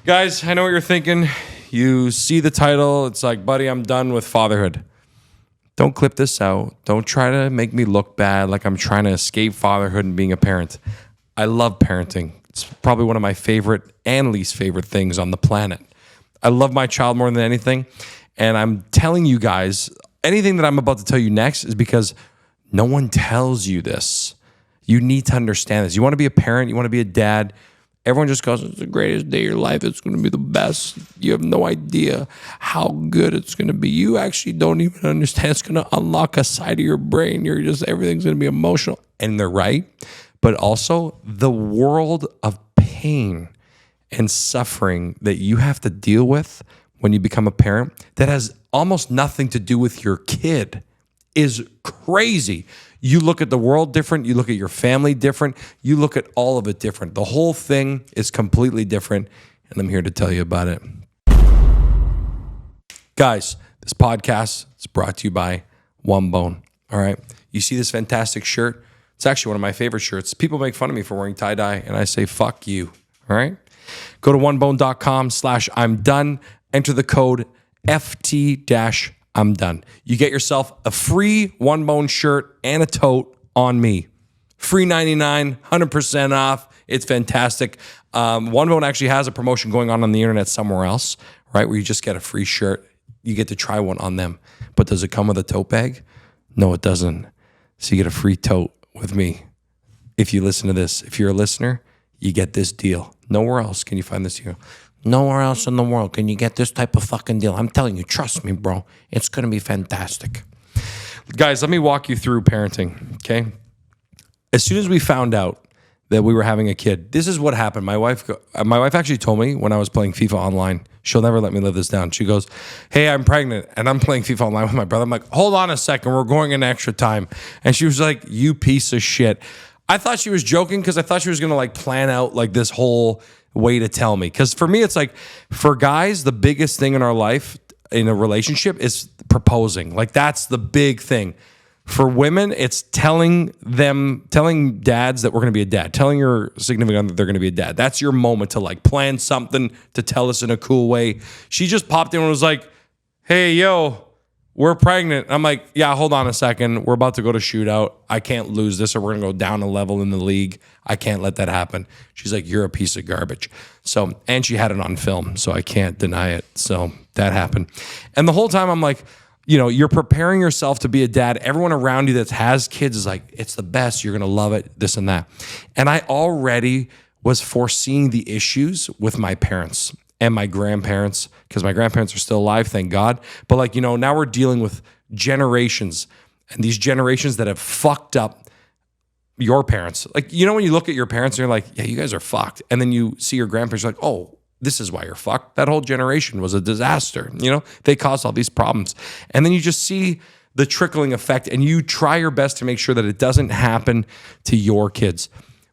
Guys, I know what you're thinking. You see the title. It's like, buddy, I'm done with fatherhood. Don't clip this out. Don't try to make me look bad like I'm trying to escape fatherhood and being a parent. I love parenting. It's probably one of my favorite and least favorite things on the planet. I love my child more than anything. And I'm telling you guys, anything that I'm about to tell you next is because no one tells you this. You need to understand this. You want to be a parent, you want to be a dad. Everyone just goes, it's the greatest day of your life. It's going to be the best. You have no idea how good it's going to be. You actually don't even understand. It's going to unlock a side of your brain. Everything's going to be emotional. And they're right. But also the world of pain and suffering that you have to deal with when you become a parent that has almost nothing to do with your kid is crazy. You look at the world different. You look at your family different. You look at all of it different. The whole thing is completely different, and I'm here to tell you about it. Guys, this podcast is brought to you by One Bone, all right? You see this fantastic shirt? It's actually one of my favorite shirts. People make fun of me for wearing tie-dye, and I say, fuck you, all right? Go to onebone.com/I'm done. Enter the code FT-I'm done. You get yourself a free One Bone shirt and a tote on me. Free 99, 100% off. It's fantastic. One Bone actually has a promotion going on the internet somewhere else, right? Where you just get a free shirt. You get to try one on them. But does it come with a tote bag? No, it doesn't. So you get a free tote with me. If you listen to this, if you're a listener, you get this deal. Nowhere else can you find this deal. Nowhere else in the world can you get this type of fucking deal. I'm telling you, trust me, bro. It's going to be fantastic. Guys, let me walk you through parenting, okay? As soon as we found out that we were having a kid, this is what happened. My wife actually told me when I was playing FIFA online, she'll never let me live this down. She goes, hey, I'm pregnant, and I'm playing FIFA online with my brother. I'm like, hold on a second. We're going in extra time. And she was like, you piece of shit. I thought she was joking because I thought she was going to like plan out like this whole way to tell me. Because for me, it's like, for guys, the biggest thing in our life in a relationship is proposing. Like that's the big thing. For women, it's telling dads that we're going to be a dad, telling your significant other they're going to be a dad. That's your moment to like plan something, to tell us in a cool way. She just popped in and was like, hey, yo, we're pregnant. I'm like, yeah, hold on a second. We're about to go to shootout. I can't lose this or we're going to go down a level in the league. I can't let that happen. She's like, you're a piece of garbage. So, and she had it on film, so I can't deny it. So that happened. And the whole time I'm like, you know, you're preparing yourself to be a dad. Everyone around you that has kids is like, it's the best. You're going to love it, this and that. And I already was foreseeing the issues with my parents and my grandparents, because my grandparents are still alive, thank God. But like, you know, now we're dealing with generations, and these generations that have fucked up your parents. Like, you know, when you look at your parents and you're like, yeah, you guys are fucked. And then you see your grandparents, you're like, oh, this is why you're fucked. That whole generation was a disaster. You know, they caused all these problems. And then you just see the trickling effect, and you try your best to make sure that it doesn't happen to your kids.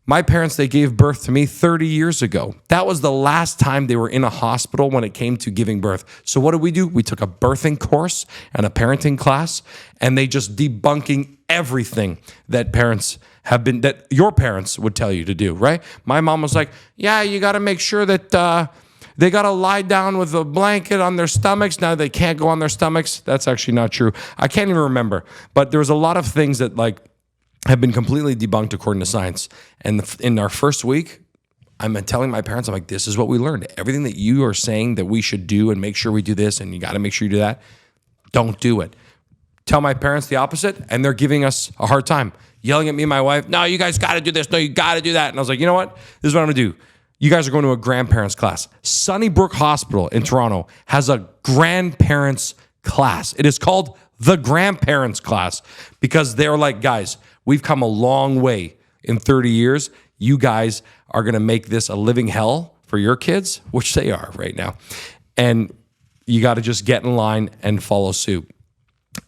My parents, they gave birth to me 30 years ago. That was the last time they were in a hospital when it came to giving birth. So what did we do? We took a birthing course and a parenting class, and they just debunking everything that parents have been, that your parents would tell you to do, right? My mom was like, yeah, you got to make sure that they got to lie down with a blanket on their stomachs. Now they can't go on their stomachs. That's actually not true. I can't even remember. But there was a lot of things that like have been completely debunked according to science. And in our first week, I'm telling my parents, I'm like, this is what we learned. Everything that you are saying that we should do and make sure we do this and you got to make sure you do that, don't do it. Tell my parents the opposite, and they're giving us a hard time. Yelling at me and my wife, no, you guys got to do this. No, you got to do that. And I was like, you know what? This is what I'm going to do. You guys are going to a grandparents class. Sunnybrook Hospital in Toronto has a grandparents class. It is called the grandparents class because they're like, guys, we've come a long way in 30 years. You guys are going to make this a living hell for your kids, which they are right now. And you got to just get in line and follow suit.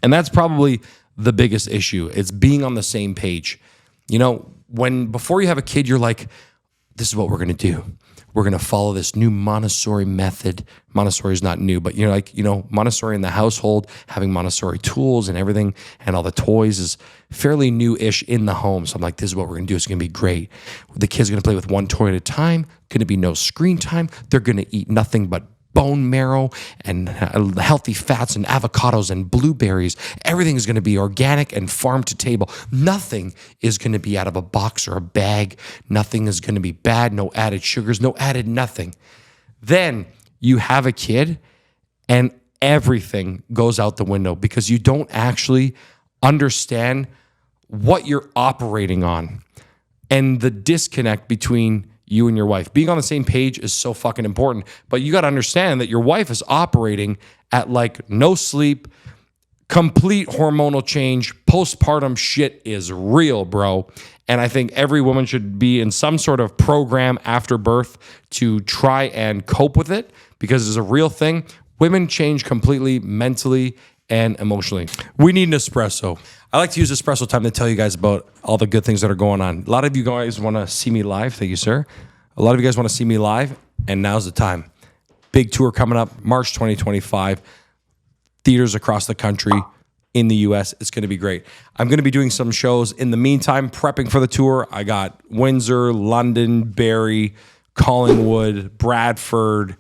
And that's probably the biggest issue. It's being on the same page. You know, before you have a kid, you're like, this is what we're going to do. we're going to follow this new Montessori method. Montessori is not new, but you're like, Montessori in the household, having Montessori tools and everything and all the toys is fairly new-ish in the home. So I'm like, this is what we're going to do. It's going to be great. The kids are going to play with one toy at a time, going to be no screen time. They're going to eat nothing but bone marrow and healthy fats and avocados and blueberries. Everything is going to be organic and farm to table. Nothing is going to be out of a box or a bag. Nothing is going to be bad. No added sugars, no added nothing. Then you have a kid and everything goes out the window because you don't actually understand what you're operating on and the disconnect between you and your wife. Being on the same page is so fucking important, but you got to understand that your wife is operating at like no sleep, complete hormonal change, postpartum shit is real, bro. And I think every woman should be in some sort of program after birth to try and cope with it because it's a real thing. Women change completely mentally and emotionally. We need an espresso. I like to use espresso time to tell you guys about all the good things that are going on. A lot of you guys want to see me live. Thank you, sir. A lot of you guys want to see me live, and now's the time. Big tour coming up, March 2025. Theaters across the country, in the U.S. It's going to be great. I'm going to be doing some shows in the meantime, prepping for the tour. I got Windsor, London, Barrie, Collingwood, Bradford.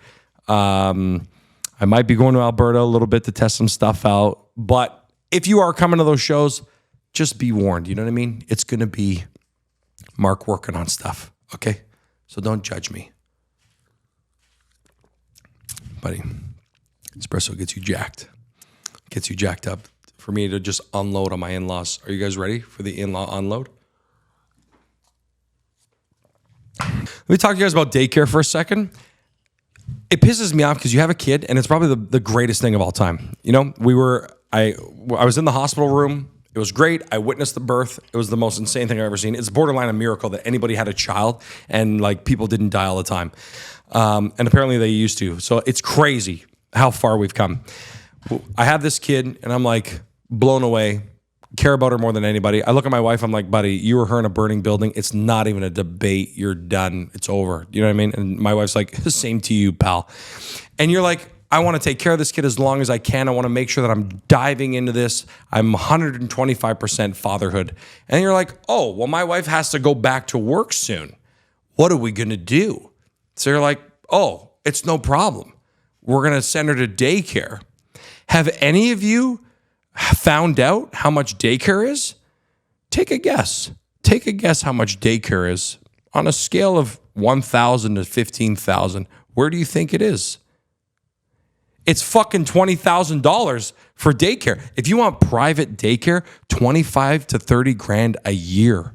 I might be going to Alberta a little bit to test some stuff out. But if you are coming to those shows, just be warned. You know what I mean? It's going to be Mark working on stuff, okay? So don't judge me. Buddy, espresso gets you jacked. Gets you jacked up. For me to just unload on my in-laws. Are you guys ready for the in-law unload? Let me talk to you guys about daycare for a second. It pisses me off because you have a kid, and it's probably the greatest thing of all time. I was in the hospital room. It was great. I witnessed the birth. It was the most insane thing I've ever seen. It's borderline a miracle that anybody had a child and like people didn't die all the time. And apparently they used to. So it's crazy how far we've come. I have this kid and I'm like blown away. Care about her more than anybody. I look at my wife. I'm like, buddy, you or her in a burning building. It's not even a debate. You're done. It's over. You know what I mean? And my wife's like, same to you, pal. And you're like, I want to take care of this kid as long as I can. I want to make sure that I'm diving into this. I'm 125% fatherhood. And you're like, oh, well, my wife has to go back to work soon. What are we going to do? So you're like, oh, it's no problem. We're going to send her to daycare. Have any of you found out how much daycare is? Take a guess. Take a guess how much daycare is. On a scale of 1,000 to 15,000, where do you think it is? It's fucking $20,000 for daycare. If you want private daycare, 25 to 30 grand a year.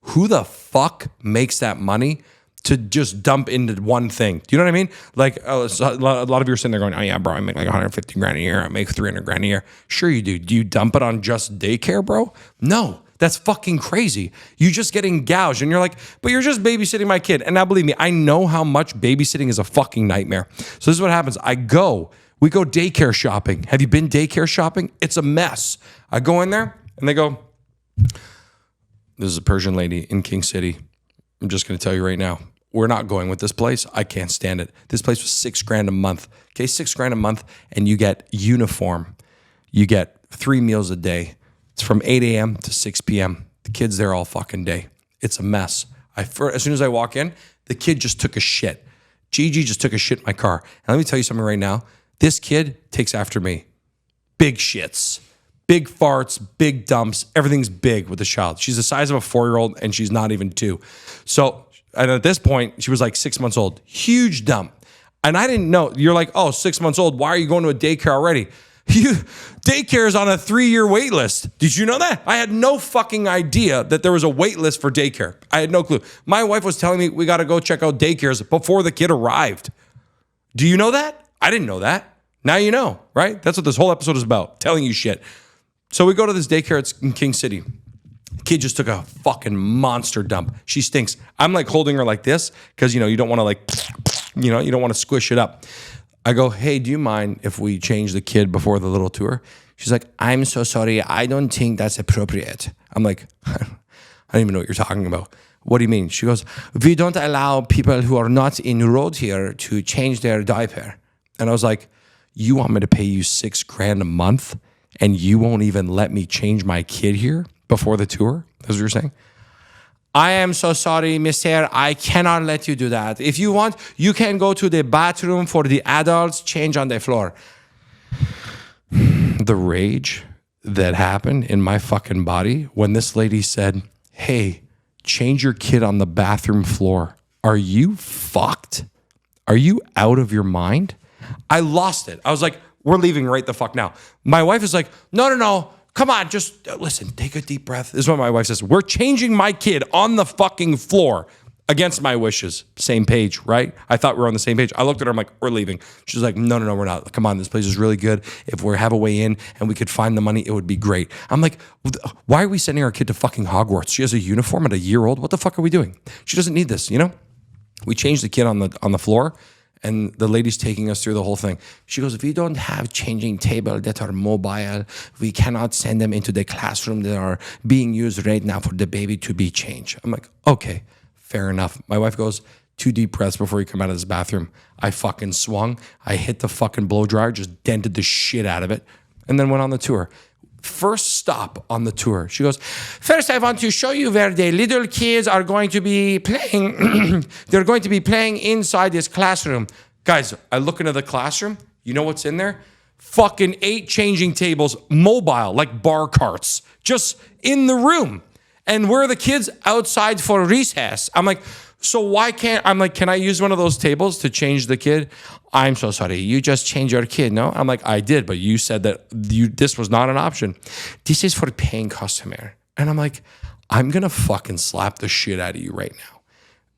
Who the fuck makes that money to just dump into one thing? Do you know what I mean? Like a lot of you are sitting there going, oh yeah, bro, I make like 150 grand a year. I make 300 grand a year. Sure you do. Do you dump it on just daycare, bro? No. That's fucking crazy. You just getting gouged and you're like, but you're just babysitting my kid. And now believe me, I know how much babysitting is a fucking nightmare. So this is what happens. We go daycare shopping. Have you been daycare shopping? It's a mess. I go in there and they go, this is a Persian lady in King City. I'm just going to tell you right now, we're not going with this place. I can't stand it. This place was $6 grand a month. Okay, $6 grand a month and you get uniform. You get 3 meals a day. It's from 8 a.m. to 6 p.m. The kid's there all fucking day. It's a mess. As soon as I walk in, the kid just took a shit. Gigi just took a shit in my car. And let me tell you something right now. This kid takes after me. Big shits, big farts, big dumps. Everything's big with the child. She's the size of a 4-year-old and she's not even 2. So and at this point, she was like 6 months old. Huge dump. And I didn't know. You're like, oh, 6 months old. Why are you going to a daycare already? Daycare is on a 3-year wait list. Did you know that? I had no fucking idea that there was a wait list for daycare. I had no clue. My wife was telling me we got to go check out daycares before the kid arrived. Do you know that? I didn't know that. Now you know, right? That's what this whole episode is about, telling you shit. So we go to this daycare. It's in King City. Kid just took a fucking monster dump. She stinks. I'm like holding her like this because, you don't want to you don't want to squish it up. I go, hey, do you mind if we change the kid before the little tour? She's like, I'm so sorry. I don't think that's appropriate. I'm like, I don't even know what you're talking about. What do you mean? She goes, we don't allow people who are not enrolled here to change their diaper. And I was like, you want me to pay you $6,000 a month and you won't even let me change my kid here before the tour? That's what you're saying? I am so sorry, mister. I cannot let you do that. If you want, you can go to the bathroom for the adults, change on the floor. The rage that happened in my fucking body when this lady said, hey, change your kid on the bathroom floor. Are you fucked? Are you out of your mind? I lost it. I was like, we're leaving right the fuck now. My wife is like, no. Come on, just listen, take a deep breath. This is what my wife says. We're changing my kid on the fucking floor against my wishes. Same page, right? I thought we were on the same page. I looked at her, I'm like, we're leaving. She's like, no, we're not. Come on, this place is really good. If we have a way in and we could find the money, it would be great. I'm like, why are we sending our kid to fucking Hogwarts? She has a uniform at a year old. What the fuck are we doing? She doesn't need this, you know? We changed the kid on the floor, and the lady's taking us through the whole thing. She goes, we don't have changing tables that are mobile. We cannot send them into the classroom that are being used right now for the baby to be changed. I'm like, okay. Fair enough. My wife goes, 2 deep breaths before you come out of this bathroom. I fucking swung. I hit the fucking blow dryer, just dented the shit out of it, and then went on the tour. First stop on the tour. She goes, first I want to show you where the little kids are going to be playing. They're going to be playing inside this classroom. Guys, I look into the classroom. You know what's in there? Fucking 8 changing tables, mobile, like bar carts, just in the room. And where are the kids? Outside for recess. I'm like, so why can't, I'm like, can I use one of those tables to change the kid? I'm so sorry. You just changed your kid, no? I'm like, I did, but you said that this was not an option. This is for paying customer. And I'm like, I'm going to fucking slap the shit out of you right now.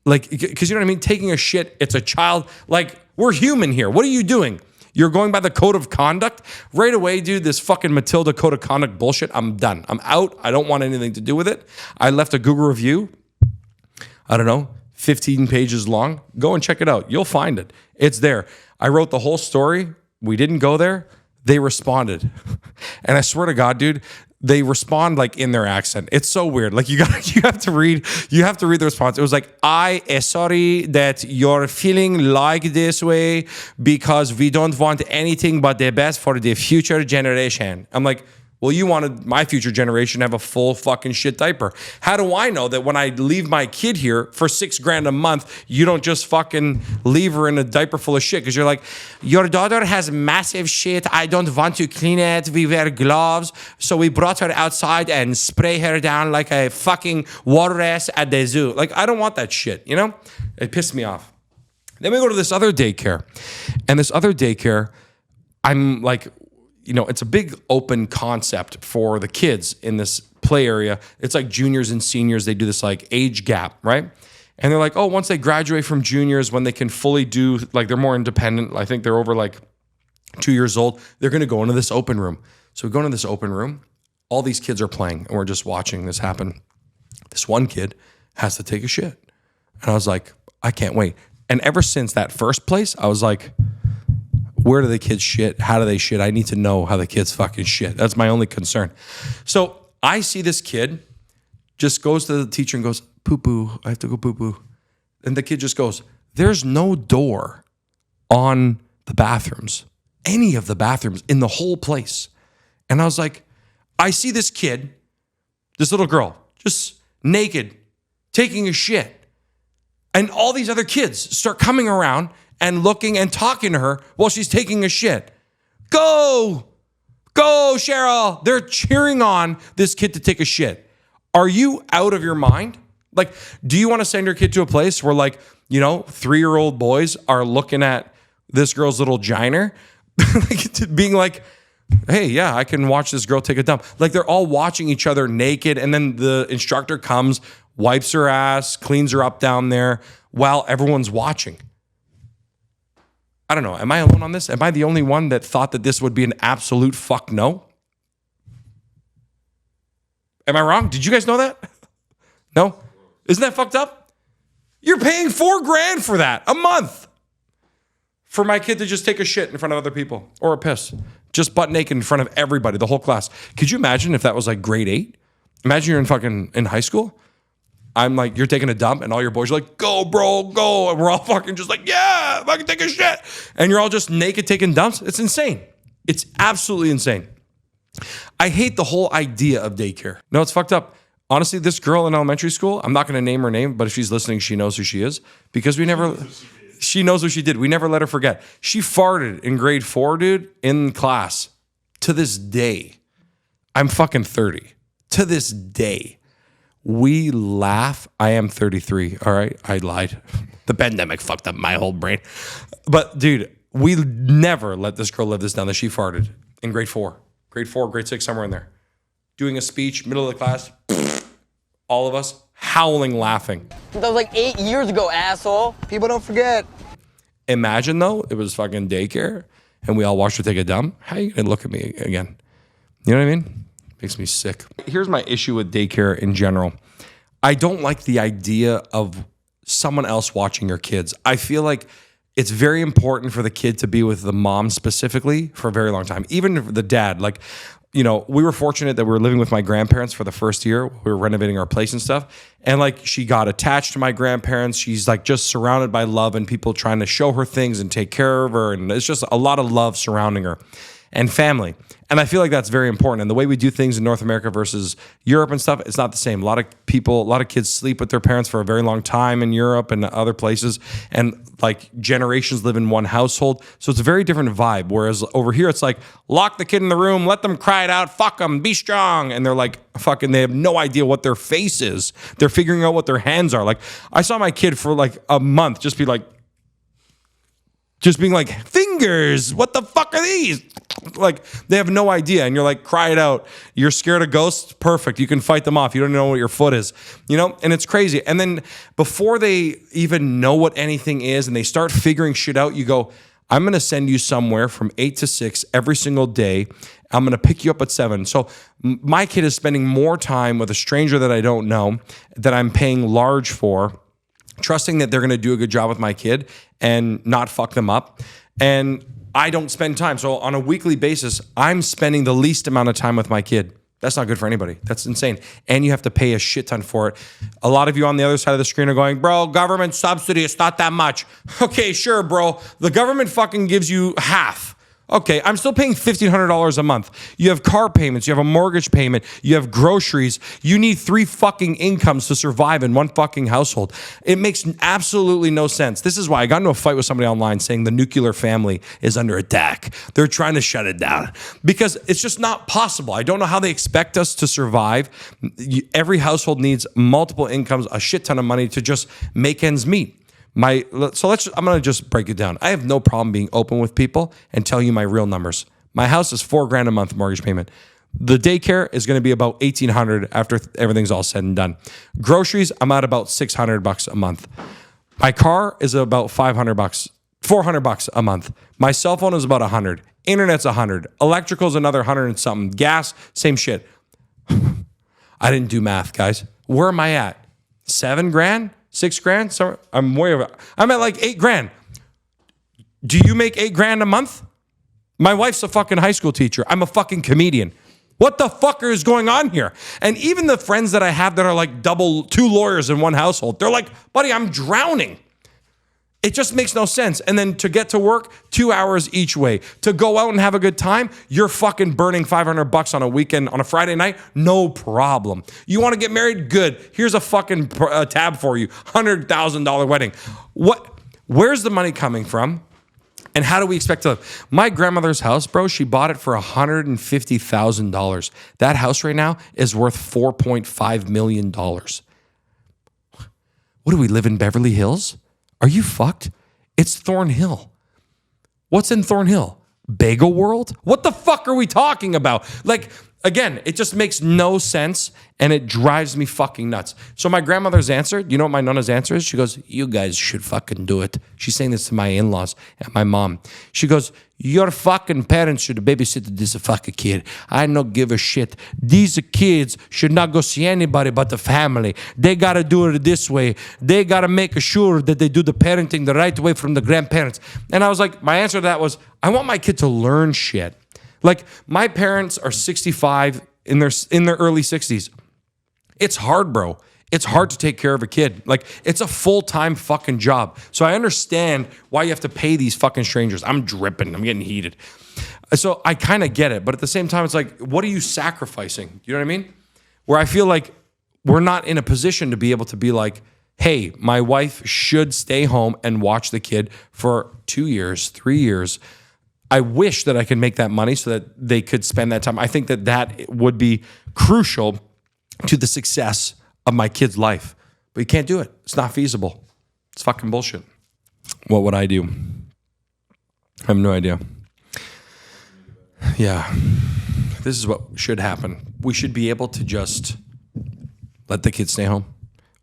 Like, because you know what I mean? Taking a shit, it's a child. Like, we're human here. What are you doing? You're going by the code of conduct? Right away, dude, this fucking Matilda code of conduct bullshit, I'm done. I'm out. I don't want anything to do with it. I left a Google review. I don't know, 15 pages long. Go and check it out. You'll find it. It's there. I wrote the whole story. We didn't go there. They responded. And I swear to God, dude, they respond like in their accent. It's so weird. Like you have to read the response. It was like, I am sorry that you're feeling like this way because we don't want anything but the best for the future generation. I'm like, well, you wanted my future generation to have a full fucking shit diaper. How do I know that when I leave my kid here for $6,000 a month, you don't just fucking leave her in a diaper full of shit? Because you're like, your daughter has massive shit. I don't want to clean it. We wear gloves. So we brought her outside and spray her down like a fucking walrus at the zoo. Like, I don't want that shit, you know? It pissed me off. Then we go to this other daycare. And this other daycare, I'm like, you know, it's a big open concept for the kids in this play area. It's like juniors and seniors. They do this like age gap, right? And they're like, oh, once they graduate from juniors, when they can fully do, like they're more independent. I think they're over like 2 years old. They're going to go into this open room. So we go into this open room. All these kids are playing and we're just watching this happen. This one kid has to take a shit. And I was like, I can't wait. And ever since that first place, I was like, where do the kids shit? How do they shit? I need to know how the kids fucking shit. That's my only concern. So I see this kid just goes to the teacher and goes, poo-poo, I have to go poo-poo. And the kid just goes, there's no door on the bathrooms, any of the bathrooms in the whole place. And I was like, I see this kid, this little girl, just naked, taking a shit. And all these other kids start coming around and looking and talking to her while she's taking a shit. Go, Cheryl. They're cheering on this kid to take a shit. Are you out of your mind? Like, do you want to send your kid to a place where, like, you know, 3-year-old boys are looking at this girl's little giner, being like, hey, yeah, I can watch this girl take a dump. Like, they're all watching each other naked, and then the instructor comes, wipes her ass, cleans her up down there while everyone's watching. I don't know. Am I alone on this? Am I the only one that thought that this would be an absolute fuck no? Am I wrong? Did you guys know that? No? Isn't that fucked up? You're paying $4,000 for that a month for my kid to just take a shit in front of other people or a piss, just butt naked in front of everybody, the whole class. Could you imagine if that was like grade 8? Imagine you're in high school. I'm like, you're taking a dump and all your boys are like, go, bro, go. And we're all fucking just like, yeah, fucking take a shit. And you're all just naked taking dumps. It's insane. It's absolutely insane. I hate the whole idea of daycare. No, it's fucked up. Honestly, this girl in elementary school, I'm not going to name her name, but if she's listening, she knows who she is because she knows what she did. We never let her forget. She farted in grade 4, dude, in class. To this day, I'm fucking 30. To this day, we laugh. I am 33, all right? I lied. The pandemic fucked up my whole brain. But, dude, we never let this girl live this down that she farted in grade 4. Grade 4, grade 6, somewhere in there. Doing a speech, middle of the class, all of us howling, laughing. That was like 8 years ago, asshole. People don't forget. Imagine, though, it was fucking daycare and we all watched her take a dump. How are you going to look at me again? You know what I mean? Makes me sick. Here's my issue with daycare in general. I don't like the idea of someone else watching your kids. I feel like it's very important for the kid to be with the mom specifically for a very long time. Even the dad, like, you know, we were fortunate that we were living with my grandparents for the first year. We were renovating our place and stuff. And like, she got attached to my grandparents. She's like just surrounded by love and people trying to show her things and take care of her. And it's just a lot of love surrounding her and family. And I feel like that's very important. And the way we do things in North America versus Europe and stuff, it's not the same. A lot of kids sleep with their parents for a very long time in Europe and other places. And like generations live in one household. So it's a very different vibe. Whereas over here, it's like, lock the kid in the room, let them cry it out, fuck them, be strong. And they're like, fucking, they have no idea what their face is. They're figuring out what their hands are. Like, I saw my kid for like a month just being like, fingers, what the fuck are these? Like, they have no idea. And you're like, cry it out. You're scared of ghosts? Perfect. You can fight them off. You don't know what your foot is, you know? And it's crazy. And then before they even know what anything is and they start figuring shit out, you go, I'm going to send you somewhere from 8 to 6 every single day. I'm going to pick you up at 7. So my kid is spending more time with a stranger that I don't know, that I'm paying large for, trusting that they're going to do a good job with my kid and not fuck them up. And I don't spend time. So on a weekly basis, I'm spending the least amount of time with my kid. That's not good for anybody. That's insane. And you have to pay a shit ton for it. A lot of you on the other side of the screen are going, bro, government subsidy, it's not that much. Okay, sure, bro. The government fucking gives you half. Okay, I'm still paying $1,500 a month. You have car payments, you have a mortgage payment, you have groceries. You need 3 fucking incomes to survive in one fucking household. It makes absolutely no sense. This is why I got into a fight with somebody online saying the nuclear family is under attack. They're trying to shut it down because it's just not possible. I don't know how they expect us to survive. Every household needs multiple incomes, a shit ton of money to just make ends meet. I'm going to just break it down. I have no problem being open with people and tell you my real numbers. My house is $4,000 a month mortgage payment. The daycare is going to be about $1,800 after everything's all said and done. Groceries, I'm at about $600 a month. My car is about $500, $400 a month. My cell phone is about $100. Internet's $100. Electrical's another $100 and something. Gas, same shit. I didn't do math, guys. Where am I at? $7,000? $6,000? So I'm way over. I'm at like $8,000. Do you make $8,000 a month? My wife's a fucking high school teacher. I'm a fucking comedian. What the fuck is going on here? And even the friends that I have that are like 2 lawyers in one household, they're like, buddy, I'm drowning. It just makes no sense. And then to get to work, 2 hours each way. To go out and have a good time, you're fucking burning $500 on a weekend, on a Friday night, no problem. You want to get married? Good. Here's a fucking tab for you. $100,000 wedding. Where's the money coming from? And how do we expect to live? My grandmother's house, bro, she bought it for $150,000. That house right now is worth $4.5 million. What do we live in Beverly Hills? Are you fucked? It's Thornhill. What's in Thornhill? Bagel World? What the fuck are we talking about? Like, again, it just makes no sense and it drives me fucking nuts. So my grandmother's answer, you know what my nonna's answer is? She goes, you guys should fucking do it. She's saying this to my in-laws and my mom. She goes, your fucking parents should babysit this fucking kid. I don't give a shit. These kids should not go see anybody but the family. They got to do it this way. They got to make sure that they do the parenting the right way from the grandparents. And I was like, my answer to that was, I want my kid to learn shit. Like, my parents are 65 in their early 60s. It's hard, bro. It's hard to take care of a kid. Like, it's a full-time fucking job. So I understand why you have to pay these fucking strangers. I'm dripping. I'm getting heated. So I kind of get it. But at the same time, it's like, what are you sacrificing? You know what I mean? Where I feel like we're not in a position to be able to be like, hey, my wife should stay home and watch the kid for 2 years, 3 years. I wish that I could make that money so that they could spend that time. I think that that would be crucial to the success of my kid's life. But you can't do it. It's not feasible. It's fucking bullshit. What would I do? I have no idea. Yeah. This is what should happen. We should be able to just let the kids stay home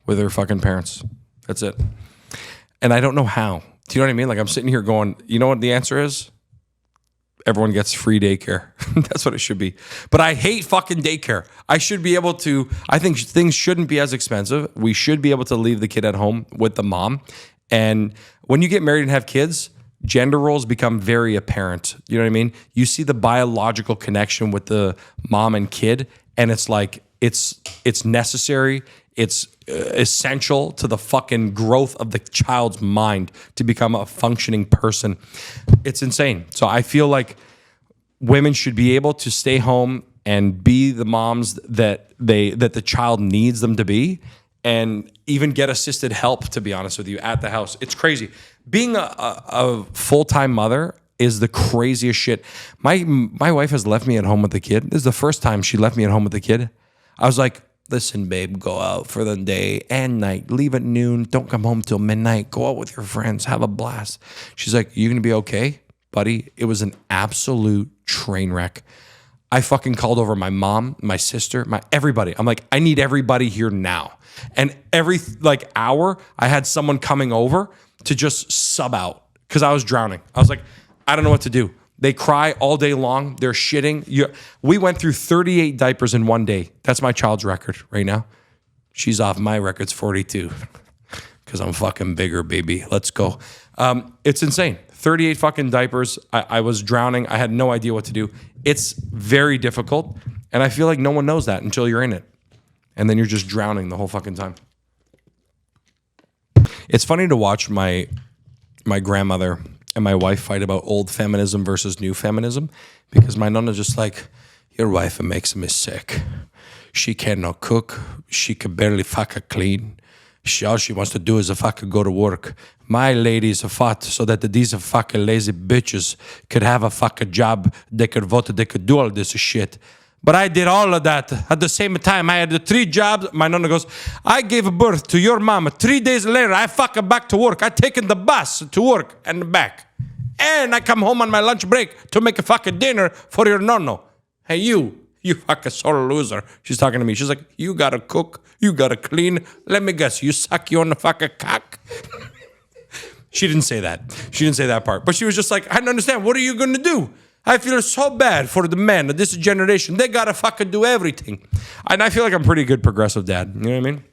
with their fucking parents. That's it. And I don't know how. Do you know what I mean? Like, I'm sitting here going, you know what the answer is? Everyone gets free daycare. That's what it should be. But I hate fucking daycare. I should be able to, I think things shouldn't be as expensive. We should be able to leave the kid at home with the mom. And when you get married and have kids, gender roles become very apparent. You know what I mean? You see the biological connection with the mom and kid, and it's like, it's necessary. It's essential to the fucking growth of the child's mind to become a functioning person. It's insane. So I feel like women should be able to stay home and be the moms that the child needs them to be, and even get assisted help, to be honest with you, at the house. It's crazy. Being a full-time mother is the craziest shit. My wife has left me at home with the kid. This is the first time she left me at home with the kid. I was like, listen, babe, go out for the day and night. Leave at noon. Don't come home till midnight. Go out with your friends. Have a blast. She's like, you going to be okay, buddy? It was an absolute train wreck. I fucking called over my mom, my sister, everybody. I'm like, I need everybody here now. And every hour, I had someone coming over to just sub out because I was drowning. I was like, I don't know what to do. They cry all day long. They're shitting. We went through 38 diapers in one day. That's my child's record right now. She's off. My record's 42 because I'm fucking bigger, baby. Let's go. It's insane. 38 fucking diapers. I was drowning. I had no idea what to do. It's very difficult. And I feel like no one knows that until you're in it. And then you're just drowning the whole fucking time. It's funny to watch my grandmother and my wife fight about old feminism versus new feminism, because my nonna's just like, your wife makes me sick. She cannot cook. She can barely fucking clean. All she wants to do is fucking go to work. My ladies fought so that these fucking lazy bitches could have a fucking job. They could vote. They could do all this shit. But I did all of that. At the same time, I had the 3 jobs. My nonna goes, I gave birth to your mama. 3 days later, I fucking back to work. I taken the bus to work and back. And I come home on my lunch break to make a fucking dinner for your nonno. Hey, you fucking sore loser. She's talking to me. She's like, you gotta cook. You gotta clean. Let me guess, you suck you on the fucking cock. She didn't say that. She didn't say that part. But she was just like, I don't understand. What are you gonna do? I feel so bad for the men of this generation. They gotta fucking do everything. And I feel like I'm a pretty good progressive dad. You know what I mean?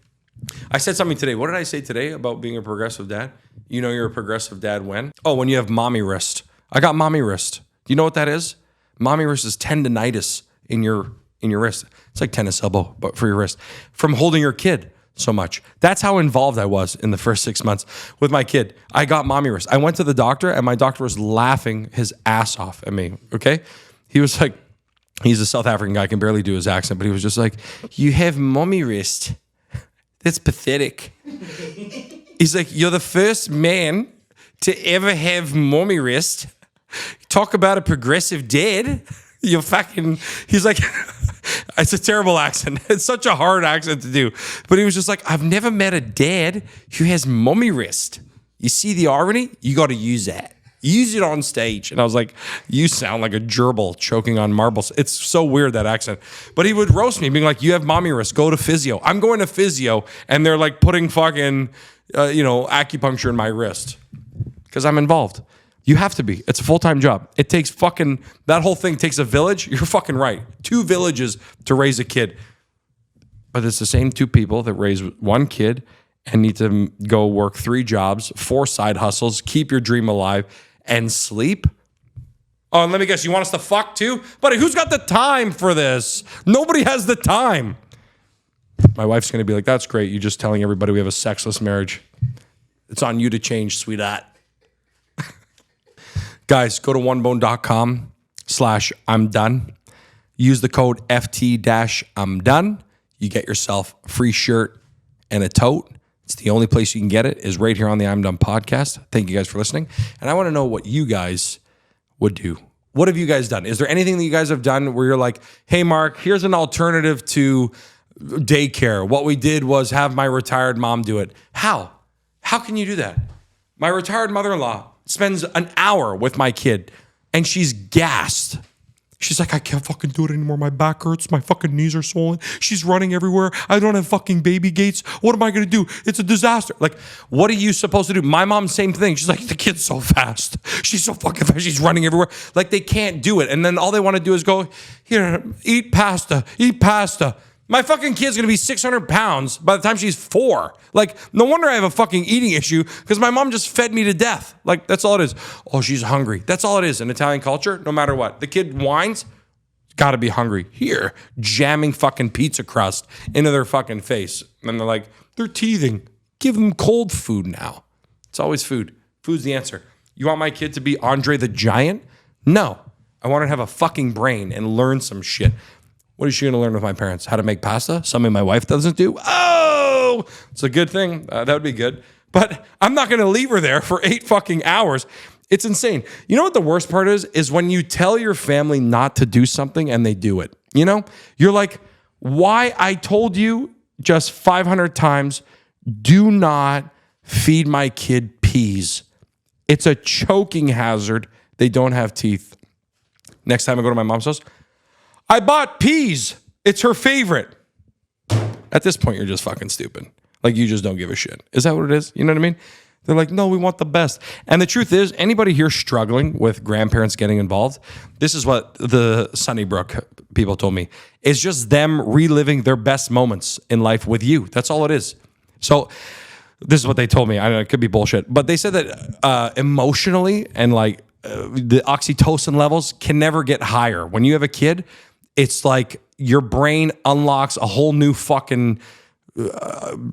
I said something today. What did I say today about being a progressive dad? You know you're a progressive dad when? Oh, when you have mommy wrist. I got mommy wrist. Do you know what that is? Mommy wrist is tendonitis in your wrist. It's like tennis elbow, but for your wrist. From holding your kid so much. That's how involved I was in the first 6 months with my kid. I got mommy wrist. I went to the doctor and my doctor was laughing his ass off at me, okay? He was like, he's a South African guy, can barely do his accent, but he was just like, you have mommy wrist. That's pathetic. He's like, you're the first man to ever have mommy wrist. Talk about a progressive dad. You're fucking, he's like, it's a terrible accent. It's such a hard accent to do. But he was just like, I've never met a dad who has mommy wrist. You see the irony? You got to use that. Use it on stage. And I was like, you sound like a gerbil choking on marbles. It's so weird, that accent. But he would roast me, being like, you have mommy wrist. Go to physio. I'm going to physio. And they're like putting fucking, acupuncture in my wrist. Because I'm involved. You have to be. It's a full-time job. It takes fucking, that whole thing takes a village. You're fucking right. 2 villages to raise a kid. But it's the same 2 people that raise 1 kid and need to go work 3 jobs, 4 side hustles, keep your dream alive, and sleep. Oh, and let me guess, you want us to fuck too? Buddy, who's got the time for this? Nobody has the time. My wife's going to be like, that's great. You're just telling everybody we have a sexless marriage. It's on you to change, sweetheart. Guys, go to onebone.com/I'm done. Use the code FT-I'm done. You get yourself a free shirt and a tote. It's the only place you can get it is right here on the I'm Done podcast. Thank you guys for listening. And I want to know what you guys would do. What have you guys done? Is there anything that you guys have done where you're like, hey, Mark, here's an alternative to daycare. What we did was have my retired mom do it. How? How can you do that? My retired mother-in-law spends an hour with my kid and she's gassed. She's like, I can't fucking do it anymore. My back hurts. My fucking knees are swollen. She's running everywhere. I don't have fucking baby gates. What am I going to do? It's a disaster. Like, what are you supposed to do? My mom, same thing. She's like, the kid's so fast. She's so fucking fast. She's running everywhere. Like, they can't do it. And then all they want to do is go, here, eat pasta. Eat pasta. My fucking kid's going to be 600 pounds by the time she's 4. Like, no wonder I have a fucking eating issue because my mom just fed me to death. Like, that's all it is. Oh, she's hungry. That's all it is in Italian culture, no matter what. The kid whines, got to be hungry. Here, jamming fucking pizza crust into their fucking face. And they're like, they're teething. Give them cold food now. It's always food. Food's the answer. You want my kid to be Andre the Giant? No. I want her to have a fucking brain and learn some shit. What is she going to learn with my parents? How to make pasta? Something my wife doesn't do? Oh, it's a good thing. That would be good. But I'm not going to leave her there for 8 fucking hours. It's insane. You know what the worst part is? Is when you tell your family not to do something and they do it. You know? You're like, why? I told you just 500 times, do not feed my kid peas. It's a choking hazard. They don't have teeth. Next time I go to my mom's house, I bought peas. It's her favorite. At this point, you're just fucking stupid. Like, you just don't give a shit. Is that what it is? You know what I mean? They're like, no, we want the best. And the truth is, anybody here struggling with grandparents getting involved, this is what the Sunnybrook people told me, is just them reliving their best moments in life with you. That's all it is. So this is what they told me. I don't know, it could be bullshit. But they said that emotionally and like the oxytocin levels can never get higher. When you have a kid, it's like your brain unlocks a whole new fucking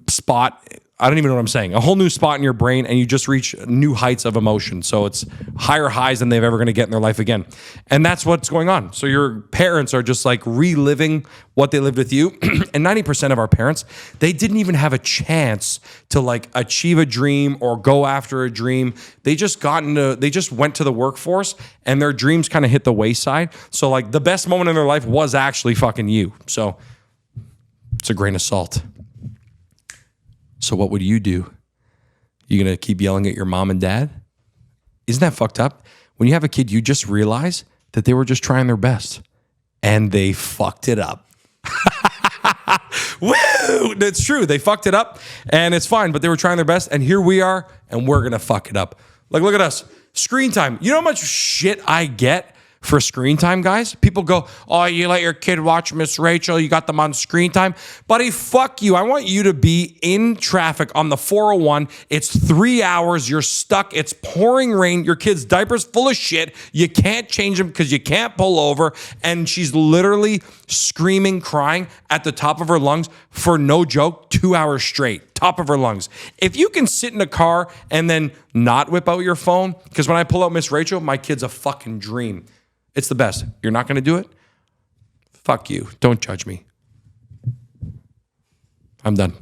spot. I don't even know what I'm saying. A whole new spot in your brain, and you just reach new heights of emotion. So it's higher highs than they've ever going to get in their life again. And that's what's going on. So your parents are just like reliving what they lived with you. And 90% of our parents, they didn't even have a chance to like achieve a dream or go after a dream. They just went to the workforce and their dreams kind of hit the wayside. So like the best moment in their life was actually fucking you. So it's a grain of salt. So what would you do? You gonna keep yelling at your mom and dad? Isn't that fucked up? When you have a kid, you just realize that they were just trying their best and they fucked it up. Woo! That's true. They fucked it up and it's fine, but they were trying their best and here we are and we're gonna fuck it up. Like, look at us. Screen time. You know how much shit I get for screen time, guys? People go, oh, you let your kid watch Miss Rachel, you got them on screen time. Buddy, fuck you. I want you to be in traffic on the 401. It's 3 hours. You're stuck. It's pouring rain. Your kid's diaper's full of shit. You can't change them because you can't pull over. And she's literally screaming, crying at the top of her lungs for no joke, 2 hours straight. Top of her lungs. If you can sit in a car and then not whip out your phone, because when I pull out Miss Rachel, my kid's a fucking dream. It's the best. You're not going to do it? Fuck you. Don't judge me. I'm done.